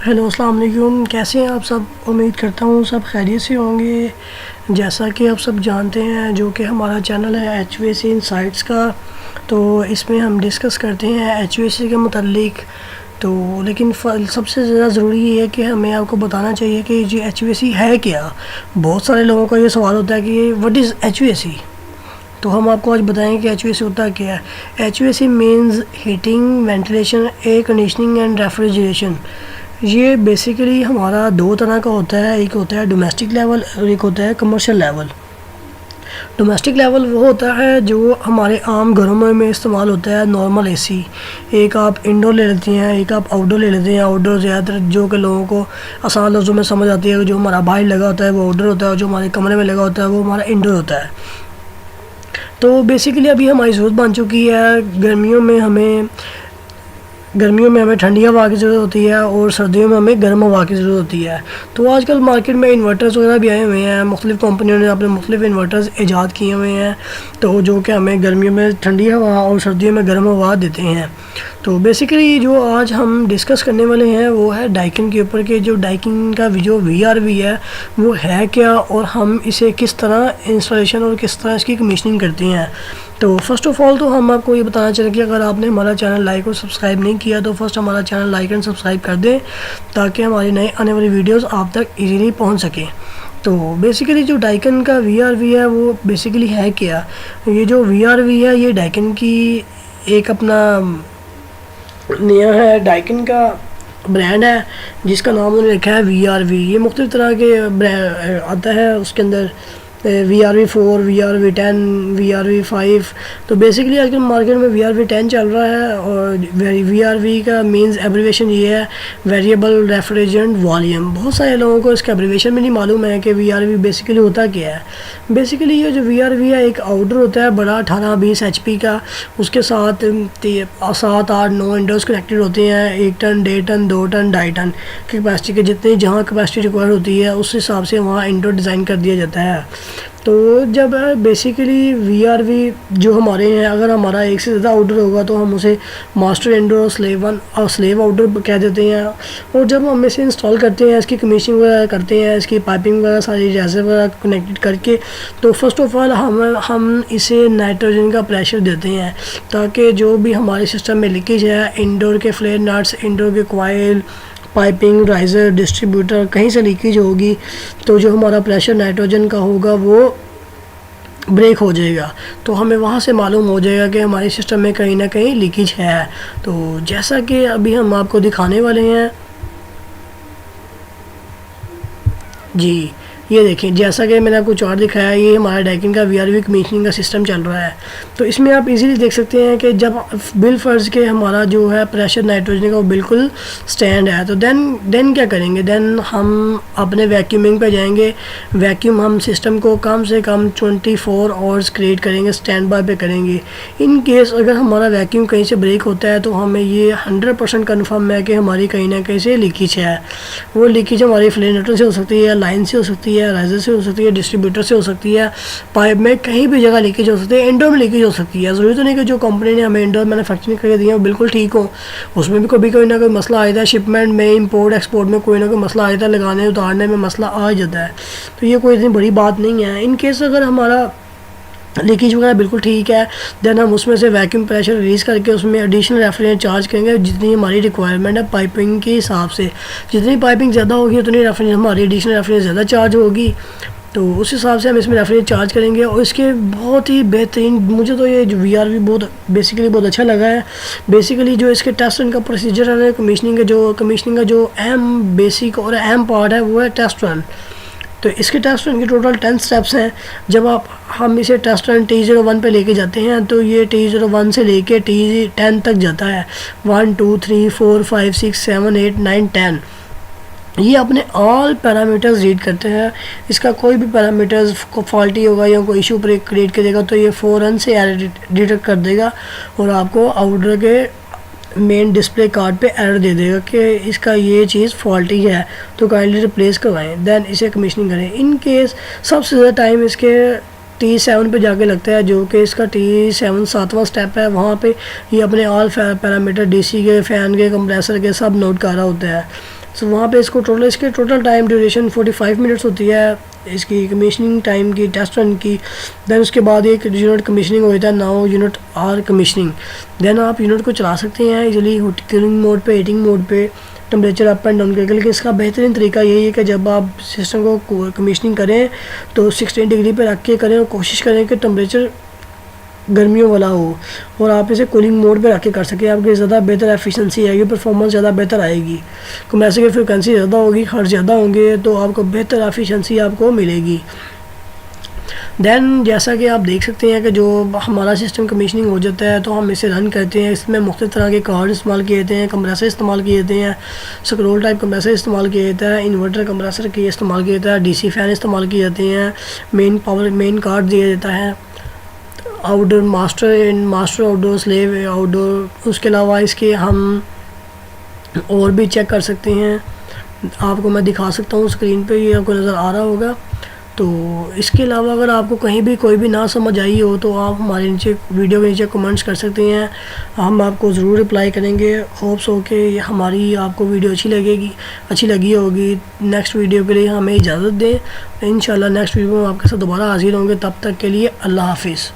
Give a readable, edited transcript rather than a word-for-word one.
Hello अस्सलाम वालेकुम, कैसे हैं आप सब। उम्मीद करता हूँ सब खैरियत से होंगे। जैसा कि आप सब जानते हैं जो कि हमारा चैनल है HVAC इनसाइट्स का, तो इसमें हम डिस्कस करते हैं HVAC के मुतालिक। तो लेकिन सबसे ज़्यादा ज़रूरी ये है कि हमें आपको बताना चाहिए कि जी HVAC है क्या। बहुत सारे लोगों का ये सवाल होता है कि व्हाट इज़ HVAC। तो हम आपको आज बताएंगे कि HVAC होता क्या है। HVAC means heating, ventilation, air conditioning and refrigeration. ये बेसिकली हमारा दो तरह का होता है, एक होता है डोमेस्टिक लेवल और एक होता है कमर्शियल लेवल। डोमेस्टिक लेवल वो होता है जो हमारे आम घरों में इस्तेमाल होता है, नॉर्मल एसी। एक आप इंडोर ले लेते हैं, एक आप आउटडोर ले लेते हैं। आउटडोर ज़्यादातर जो कि लोगों को आसान लफ्ज़ों में समझ आती है, जो हमारा बाहर लगा होता है वो आउटडोर होता है और जो हमारे कमरे में लगा होता है वो हमारा इंडोर होता है। तो बेसिकली अभी हमारी ज़रूरत बन चुकी है, गर्मियों में हमें ठंडी हवा की ज़रूरत होती है और सर्दियों में हमें गर्म हवा की ज़रूरत होती है। तो आजकल मार्केट में इन्वर्टर्स वगैरह भी आए हुए हैं, मुख्तलिफ़ कंपनियों ने अपने मुख्तलिफ़ इन्वर्टर्स ईजाद किए हुए हैं, तो जो कि हमें गर्मियों में ठंडी हवा और सर्दियों में गर्म हवा देते हैं। तो बेसिकली जो आज हम डिस्कस करने वाले हैं वो है डाइकिन के ऊपर के। जो डाइकिन का जो VRV है वो है क्या और हम इसे किस तरह इंस्टॉलेशन और किस तरह इसकी कमीशनिंग करते हैं। तो फ़र्स्ट ऑफ़ ऑल तो हम आपको ये बताना चाहेंगे कि अगर आपने हमारा चैनल लाइक और सब्सक्राइब नहीं किया तो फर्स्ट हमारा चैनल लाइक एंड सब्सक्राइब कर दें ताकि हमारी नई आने वाली वीडियोस आप तक इजीली पहुंच सकें। तो बेसिकली जो डाइकिन का VRV है वो बेसिकली है क्या। ये जो VRV है ये डाइकिन की एक अपना नया है, डाइकिन का ब्रांड है जिसका नाम उन्होंने रखा है VRV। ये मुख्तलिफ़ तरह के आता है, उसके अंदर VRV4, VRV10, VRV5। तो बेसिकली आजकल मार्केट में VRV10 चल रहा है और VRV का मींस एब्रीवेशन ये है, वेरिएबल रेफ्रिजरेंट वॉल्यूम। बहुत सारे लोगों को इसका एब्रीवेशन भी नहीं मालूम है कि VRV बेसिकली होता क्या है। बेसिकली ये जो VRV है एक आउटडोर होता है बड़ा 18-20 HP का, उसके साथ 7-8-9 इंडोर्स कनेक्टेड होते हैं। 1 ton, 1.5 ton, 2 ton, 2.5 ton capacity के जितने जहाँ कैपेसिटी रिक्वायर होती है उस हिसाब से वहाँ इंडोर डिज़ाइन कर दिया जाता है। तो जब बेसिकली VRV जो हमारे हैं, अगर हमारा एक से ज़्यादा आउटडोर होगा तो हम उसे मास्टर इंडोर और स्लेव वन और स्लेव आउटडोर कह देते हैं। और जब हम इसे इंस्टॉल करते हैं, इसकी कमीशनिंग वगैरह करते हैं, इसकी पाइपिंग वगैरह सारी जैसे वगैरह कनेक्टेड करके, तो फर्स्ट ऑफ ऑल हम इसे नाइट्रोजन का प्रेशर देते हैं ताकि जो भी हमारे सिस्टम में लीकेज है, इंडोर के फ्लेयर नट्स, इंडोर के कॉइल, पाइपिंग, राइज़र, डिस्ट्रीब्यूटर कहीं से लीकेज होगी तो जो हमारा प्रेशर नाइट्रोजन का होगा वो ब्रेक हो जाएगा। तो हमें वहाँ से मालूम हो जाएगा कि हमारे सिस्टम में कहीं ना कहीं लीकेज है। तो जैसा कि अभी हम आपको दिखाने वाले हैं जी, ये देखें, जैसा कि मैंने आपको चार्ट दिखाया, ये हमारा डाइकिन का VRV कमीशनिंग का सिस्टम चल रहा है। तो इसमें आप इजीली देख सकते हैं कि जब बिल फ़र्ज़ के हमारा जो है प्रेशर नाइट्रोजन का वो बिल्कुल स्टैंड है, तो देन क्या करेंगे, देन हम अपने वैक्यूमिंग पे जाएंगे। वैक्यूम हम सिस्टम को कम से कम 24 आवर्स क्रिएट करेंगे, स्टैंड बाय पे करेंगे। इन केस अगर हमारा वैक्यूम कहीं से ब्रेक होता है तो हमें ये 100% कन्फर्म है कि हमारी कहीं ना कहीं से लीकेज है। वो लीकेज हमारी फ्लेनेटर से हो सकती है, लाइन से हो सकती है, राइजर से हो सकती है, डिस्ट्रीब्यूटर से हो सकती है, पाइप में कहीं भी जगह लीकेज हो सकती है, इंडोर में लीकेज हो सकती है। ज़रूरी तो नहीं कि जो कंपनी ने हमें इंडोर मैन्युफैक्चरिंग करके दी है वो बिल्कुल ठीक हो, उसमें भी कभी कोई ना कोई मसला आ जाता है। शिपमेंट में, इंपोर्ट एक्सपोर्ट में कोई ना कोई मसला आ जाता है, लगाने उतारने में मसला आ जाता है। तो ये कोई इतनी बड़ी बात नहीं है। इन केस अगर हमारा लीकेज वगैरह बिल्कुल ठीक है, देन हम उसमें से वैक्यूम प्रेशर रिलीज़ करके उसमें एडिशनल रेफ्रिजरेंट चार्ज करेंगे जितनी हमारी रिक्वायरमेंट है पाइपिंग के हिसाब से। जितनी पाइपिंग ज़्यादा होगी उतनी रेफ्रिजरेंट हमारी एडिशनल रेफ्रिजरेंट ज़्यादा चार्ज होगी, तो उस हिसाब से हम इसमें रेफ्रिजरेंट चार्ज करेंगे। और इसके बहुत ही बेहतरीन, मुझे तो ये जो VRV बहुत अच्छा लगा है। बेसिकली जो इसके टेस्ट रन का प्रोसीजर है, कमीशनिंग का जो अहम बेसिक और अहम पार्ट है वो है टेस्ट रन। तो इसके टेस्ट रन के टोटल 10 स्टेप्स हैं। जब हम इसे टेस्ट रन T01 पे लेके जाते हैं तो ये T01 से लेके T10 तक जाता है। 1 2 3 4 5 6 7 8 9 10 ये अपने ऑल पैरामीटर्स रीड करते हैं। इसका कोई भी पैरामीटर्स फॉल्टी होगा या कोई इशू क्रिएट करेगा तो ये फ़ौरन से एरर डिटेक्ट कर देगा और आपको आउटडोर के मेन डिस्प्ले कार्ड पे एरर दे देगा कि इसका ये चीज़ फॉल्टी है, तो काइंडली रिप्लेस करवाएं, देन इसे कमीशनिंग करें। इन केस सबसे ज़्यादा टाइम इसके T7 पे जाके लगता है, जो कि इसका T7 7वां स्टेप है। वहाँ पे ये अपने ऑल पैरामीटर DC के, फ़ैन के, कंप्रेसर के सब नोट कर रहा होता है। सो वहाँ पे इसके टोटल टाइम ड्यूरेशन 45 मिनट्स होती है इसकी कमीशनिंग टाइम की, टेस्ट रन की। देन उसके बाद एक यूनिट कमीशनिंग हो जाता है, now unit are commissioning. Then आप यूनिट को चला सकते हैं इजीली कूलिंग मोड पे, हीटिंग मोड पे, टेम्परेचर अप एंड डाउन करके। लेकिन इसका बेहतरीन तरीका यही है कि जब आप सिस्टम को कमीशनिंग करें तो 16 डिग्री पे रख के करें और कोशिश करें कि टेम्परेचर गर्मियों वाला हो और आप इसे कूलिंग मोड पे रख के कर सकें। आपकी ज़्यादा बेहतर एफिशिएंसी आएगी, परफॉर्मेंस ज़्यादा बेहतर आएगी। कंप्रेसर की फ्रिक्वेंसी ज़्यादा होगी, खर्च ज़्यादा होंगे, तो आपको बेहतर एफिशिएंसी आपको मिलेगी। देन जैसा कि आप देख सकते हैं कि जो हमारा सिस्टम कमीशनिंग हो जाता है तो हम इसे रन करते हैं। इसमें मुख्तलिफ तरह के कार्ड इस्तेमाल किए जाते हैं, कंप्रेसर इस्तेमाल किए जाते हैं, स्क्रोल टाइप कंप्रेसर इस्तेमाल किया जाता है, इन्वर्टर कंप्रेसर की इस्तेमाल किया जाता है, डीसी फ़ैन इस्तेमाल किए जाते हैं, मेन कार्ड दिया जाता है, outdoor master outdoor, slave outdoor. उसके अलावा इसके हम और भी चेक कर सकते हैं, आपको मैं दिखा सकता हूँ स्क्रीन पे, ये आपको नज़र आ रहा होगा। तो इसके अलावा अगर आपको कहीं भी कोई भी ना समझ आई हो तो आप हमारे नीचे वीडियो के नीचे कमेंट्स कर सकते हैं, हम आपको ज़रूर रिप्लाई करेंगे। होप्स हो कि हमारी आपको वीडियो अच्छी लगी होगी। नेक्स्ट वीडियो के लिए हमें इजाज़त दें, इंशाल्लाह नेक्स्ट वीडियो में आपके साथ दोबारा हाजिर होंगे। तब तक के लिए अल्लाह हाफिज़।